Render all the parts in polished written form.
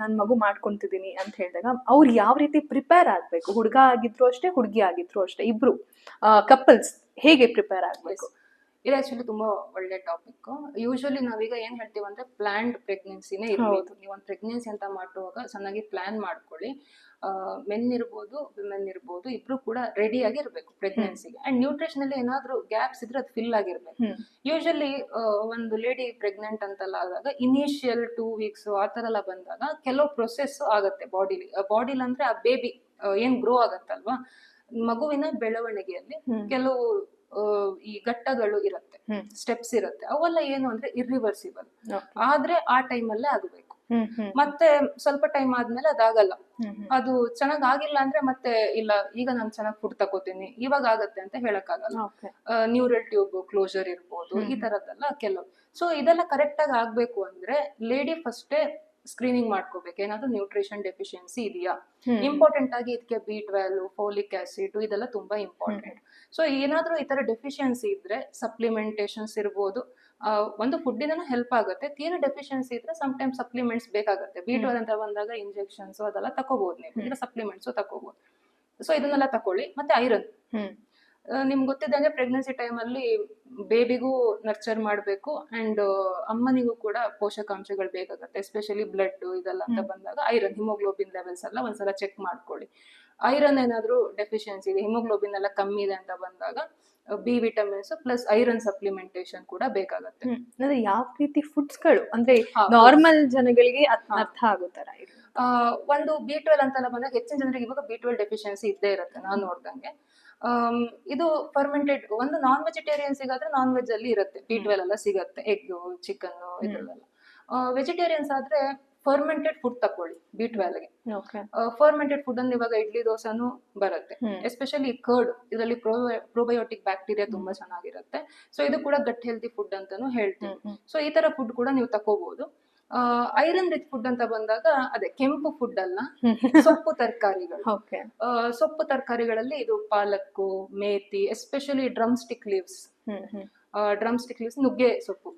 ನಾನು ಮಗು ಮಾಡ್ಕೊಂತಿದ್ದೀನಿ ಅಂತ ಹೇಳಿದಾಗ ಅವ್ರು ಯಾವ ರೀತಿ ಪ್ರಿಪೇರ್ ಆಗ್ಬೇಕು? ಹುಡುಗ ಆಗಿದ್ರು ಅಷ್ಟೇ, ಹುಡುಗಿ ಆಗಿದ್ರು ಅಷ್ಟೇ, ಇಬ್ರು ಕಪಲ್ಸ್ ಹೇಗೆ ಪ್ರಿಪೇರ್ ಆಗ್ಬೇಕು? ಇದು ಆಕ್ಚುಲಿ ತುಂಬಾ ಒಳ್ಳೆ ಟಾಪಿಕ್. ಯೂಶಲಿ ನಾವೀಗ ಏನ್ ಹೇಳ್ತೀವಿ ಅಂದ್ರೆ ಪ್ಲಾನ್ಡ್ ಪ್ರೆಗ್ನೆನ್ಸಿನೇ ಇರ್ಬೋದು. ನೀವು ಒಂದು ಪ್ರೆಗ್ನೆನ್ಸಿ ಅಂತ ಮಾಡುವಾಗ ಚೆನ್ನಾಗಿ ಪ್ಲಾನ್ ಮಾಡ್ಕೊಳ್ಳಿ. ಮೆನ್ ಇರ್ಬೋದು, ವಿಮೆನ್ ಇರ್ಬೋದು, ಇಬ್ರು ಕೂಡ ರೆಡಿ ಆಗಿ ಇರ್ಬೇಕು ಪ್ರೆಗ್ನೆನ್ಸಿಗೆ. ಅಂಡ್ ನ್ಯೂಟ್ರಿಷನ್ ಅಲ್ಲಿ ಏನಾದ್ರೂ ಗ್ಯಾಪ್ಸ್ ಇದ್ರೆ ಅದು ಫಿಲ್ ಆಗಿರ್ಬೇಕು. ಯೂಶಲಿ ಒಂದು ಲೇಡಿ ಪ್ರೆಗ್ನೆಂಟ್ ಅಂತೆಲ್ಲ ಆದಾಗ ಇನಿಷಿಯಲ್ 2 weeks ಆ ತರ ಎಲ್ಲ ಬಂದಾಗ ಕೆಲವು ಪ್ರೊಸೆಸ್ ಆಗತ್ತೆ ಬಾಡಿಲಿ ಅಂದ್ರೆ ಆ ಬೇಬಿ ಏನ್ ಗ್ರೋ ಆಗತ್ತಲ್ವಾ, ಮಗುವಿನ ಬೆಳವಣಿಗೆಯಲ್ಲಿ ಕೆಲವು ಈ ಘಟ್ಟಗಳು ಇರುತ್ತೆ, ಸ್ಟೆಪ್ಸ್ ಇರುತ್ತೆ. ಅವೆಲ್ಲ ಏನು ಅಂದ್ರೆ ಇರ್ರಿವರ್ಸಿಬಲ್. ಆದ್ರೆ ಆ ಟೈಮಲ್ಲೇ ಆಗ್ಬೇಕು. ಮತ್ತೆ ಸ್ವಲ್ಪ ಟೈಮ್ ಆದ್ಮೇಲೆ ಅದಾಗಲ್ಲ. ಅದು ಚೆನ್ನಾಗ್ ಆಗಿಲ್ಲ ಅಂದ್ರೆ ಮತ್ತೆ ಇಲ್ಲ ಈಗ ನಾನು ಚೆನ್ನಾಗಿ ಫುಡ್ ತಗೋತೀನಿ ಇವಾಗ ಆಗತ್ತೆ ಅಂತ ಹೇಳಕ್ ಆಗಲ್ಲ. ನ್ಯೂರಲ್ ಟ್ಯೂಬ್ ಕ್ಲೋಸರ್ ಇರ್ಬೋದು, ಈ ತರದ್ದೆಲ್ಲ ಕೆಲವು. ಸೊ ಇದೆಲ್ಲ ಕರೆಕ್ಟ್ ಆಗಿ ಆಗ್ಬೇಕು ಅಂದ್ರೆ ಲೇಡಿ ಫಸ್ಟೇ ಸ್ಕ್ರೀನಿಂಗ್ ಮಾಡ್ಕೋಬೇಕು, ಏನಾದ್ರು ನ್ಯೂಟ್ರಿಷನ್ ಡೆಫಿಷಿಯನ್ಸಿ ಇದೆಯಾ. ಇಂಪಾರ್ಟೆಂಟ್ ಆಗಿ ಇದಕ್ಕೆ B12, ಫೋಲಿಕ್ ಆಸಿಡ್ ಇದೆಲ್ಲ ತುಂಬಾ ಇಂಪಾರ್ಟೆಂಟ್. ಸೊ ಏನಾದ್ರೂ ಈ ತರ ಡೆಫಿಷಿಯನ್ಸಿ ಇದ್ರೆ ಸಪ್ಲಿಮೆಂಟೇಶನ್ಸ್ ಇರ್ಬೋದು. ಒಂದು ಫುಡ್ ಇಂದನೂ ಹೆಲ್ಪ್ ಆಗುತ್ತೆ. ತೀರಾ ಡೆಫಿಷಿಯನ್ಸಿ ಇದ್ರೆ ಸಮ್ಟೈಮ್ ಸಪ್ಲಿಮೆಂಟ್ಸ್ ಬೇಕಾಗುತ್ತೆ. B12 ಅಂತ ಬಂದಾಗ ಇಂಜೆಕ್ಷನ್ಸ್ ಅದೆಲ್ಲ ತಕೋಬಹುದು, ನೀವು ಇಲ್ಲ ಸಪ್ಲಿಮೆಂಟ್ಸ್ ತಕೋಬಹುದು. ಸೊ ಇದನ್ನೆಲ್ಲ ತಕೊಳ್ಳಿ. ಮತ್ತೆ ಐರನ್, ನಿಮ್ಗೆ ಗೊತ್ತಿದ್ದಂಗೆ ಪ್ರೆಗ್ನೆನ್ಸಿ ಟೈಮಲ್ಲಿ ಬೇಬಿಗೂ ನರ್ಚರ್ ಮಾಡಬೇಕು ಅಂಡ್ ಅಮ್ಮನಿಗೂ ಕೂಡ ಪೋಷಕಾಂಶಗಳು ಬೇಕಾಗುತ್ತೆ. ಎಸ್ಪೆಷಲಿ ಬ್ಲಡ್ ಇದೆಲ್ಲ ಅಂತ ಬಂದಾಗ ಐರನ್, ಹಿಮೋಗ್ಲೋಬಿನ್ ಲೆವೆಲ್ಸ್ ಎಲ್ಲ ಒಂದ್ಸಲ ಚೆಕ್ ಮಾಡ್ಕೊಳ್ಳಿ. ಐರನ್ ಏನಾದ್ರೂ ಡೆಫಿಷಿಯನ್ಸಿ ಇದೆ, ಹಿಮೋಗ್ಲೋಬಿನ್ ಎಲ್ಲ ಕಮ್ಮಿ ಇದೆ ಅಂತ ಬಂದಾಗ B vitamins plus iron supplementation ಕೂಡ ಬೇಕಾಗುತ್ತೆ. ಅಂದ್ರೆ ಯಾವ ರೀತಿ ಫುಡ್ಸ್ಗಳು ಅಂದ್ರೆ ನಾರ್ಮಲ್ ಜನಗಳಿಗೆ ಅರ್ಥ ಆಗೋ ತರ ಒಂದು B12 ಅಂತೆಲ್ಲ ಬಂದಾಗ ಹೆಚ್ಚಿನ ಜನರಿಗೆ ಇವಾಗ B12 ಡೆಫಿಷಿಯನ್ಸಿ ಇದ್ದೇ ಇರುತ್ತೆ ನಾನು ನೋಡ್ದಂಗೆ. ಇದು ಫರ್ಮೆಂಟೆಡ್, ಒಂದು ನಾನ್ ವೆಜಿಟೇರಿಯನ್ಸ್ ಸಿಗಾದ್ರೆ ನಾನ್ ವೆಜ್ ಅಲ್ಲಿ ಇರುತ್ತೆ B12 ಎಲ್ಲ ಸಿಗತ್ತೆ, ಎಗ್, ಚಿಕನ್ ಇದರಲ್ಲೆಲ್ಲ. ವೆಜಿಟೇರಿಯನ್ಸ್ ಆದ್ರೆ ಫರ್ಮೆಂಟೆಡ್ ಫುಡ್ ತಕೊಳ್ಳಿ B12 ಗೆ. ಫರ್ಮೆಂಟೆಡ್ ಫುಡ್ ಅಂದ್ರೆ ಇವಾಗ ಇಡ್ಲಿ ದೋಸೆನೂ ಬರುತ್ತೆ. ಎಸ್ಪೆಷಲಿ ಕರ್ಡ್, ಇದರಲ್ಲಿ ಪ್ರೋಬಯೋಟಿಕ್ ಬ್ಯಾಕ್ಟೀರಿಯಾ ತುಂಬಾ ಚೆನ್ನಾಗಿರುತ್ತೆ. ಸೊ ಇದು ಕೂಡ ಗಟ್ ಹೆಲ್ತಿ ಫುಡ್ ಅಂತಾನು ಹೇಳ್ತೀವಿ. ಸೊ ಈ ತರ ಫುಡ್ ಕೂಡ ನೀವು ತಕೋಬಹುದು. ಐರನ್ ರಿಚ್ ಫುಡ್ ಅಂತ ಬಂದಾಗ ಅದೇ ಕೆಂಪು ಫುಡ್ ಅಲ್ಲ, ಸೊಪ್ಪು ತರಕಾರಿಗಳು. ಸೊಪ್ಪು ತರಕಾರಿಗಳಲ್ಲಿ ಇದು ಪಾಲಕ್ಕು, ಮೇಥಿ, ಎಸ್ಪೆಷಲಿ ಡ್ರಮ್ ಸ್ಟಿಕ್ ಲೀವ್ಸ್, ನುಗ್ಗೆ ಸೊಪ್ಪು.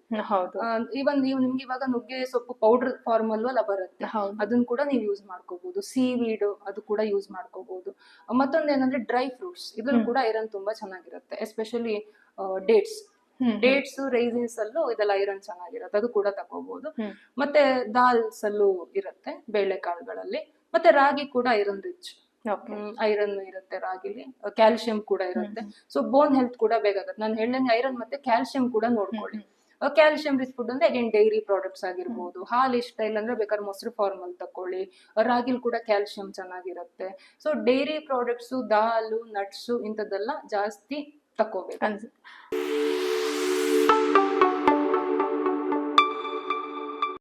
ಈವನ್ ನಿಮ್ಗೆ ಇವಾಗ ನುಗ್ಗೆ ಸೊಪ್ಪು ಪೌಡರ್ ಫಾರ್ಮ್ ಅಲ್ಲೂ ಎಲ್ಲ ಬರುತ್ತೆ, ಅದನ್ನ ಕೂಡ ನೀವು ಯೂಸ್ ಮಾಡ್ಕೋಬಹುದು. ಸೀವೀಡ್ ಅದು ಕೂಡ ಯೂಸ್ ಮಾಡ್ಕೋಬಹುದು. ಮತ್ತೊಂದು ಏನಂದ್ರೆ ಡ್ರೈ ಫ್ರೂಟ್ಸ್, ಇದ್ರಲ್ಲಿ ಕೂಡ ಐರನ್ ತುಂಬಾ ಚೆನ್ನಾಗಿರುತ್ತೆ. ಎಸ್ಪೆಷಲಿ ಡೇಟ್ಸ್, ರೈಸಿನ್ಸ್ ಅಲ್ಲೂ ಇದೆಲ್ಲ ಐರನ್ ಚೆನ್ನಾಗಿರುತ್ತೆ, ಅದು ಕೂಡ ತಗೋಬಹುದು. ಮತ್ತೆ ದಾಲ್ಸ್ ಅಲ್ಲೂ ಇರುತ್ತೆ, ಬೇಳೆಕಾಳುಗಳಲ್ಲಿ. ಮತ್ತೆ ರಾಗಿ ಕೂಡ ಐರನ್ ರಿಚ್, ಐರನ್ ಇರುತ್ತೆ ರಾಗಿಲಿ, ಕ್ಯಾಲ್ಸಿಯಂ ಕೂಡ ಇರುತ್ತೆ. ಸೊ ಬೋನ್ ಹೆಲ್ತ್ ಕೂಡ ಬೇಕಾಗುತ್ತೆ. ನಾನು ಹೇಳ್ದಂಗೆ ಐರನ್ ಮತ್ತೆ ಕ್ಯಾಲ್ಸಿಯಂ ಕೂಡ ನೋಡ್ಕೊಳ್ಳಿ. ಕ್ಯಾಲ್ಸಿಯಂ ರಿಚ್ ಫುಡ್ ಅಂದ್ರೆ ಅಗೇನ್ ಡೈರಿ ಪ್ರಾಡಕ್ಟ್ಸ್ ಆಗಿರ್ಬೋದು. ಹಾಲು ಇಷ್ಟ ಇಲ್ಲ ಅಂದ್ರೆ ಬೇಕಾದ್ರೆ ಮೊಸರು ಫಾರ್ಮಲ್ ತಕೊಳ್ಳಿ. ರಾಗಿಲ್ ಕೂಡ ಕ್ಯಾಲ್ಸಿಯಂ ಚೆನ್ನಾಗಿರುತ್ತೆ. ಸೊ ಡೈರಿ ಪ್ರಾಡಕ್ಟ್ಸ್, ದಾಲು, ನಟ್ಸು ಇಂಥದ್ದೆಲ್ಲ ಜಾಸ್ತಿ ತಕೋಬೇಕು.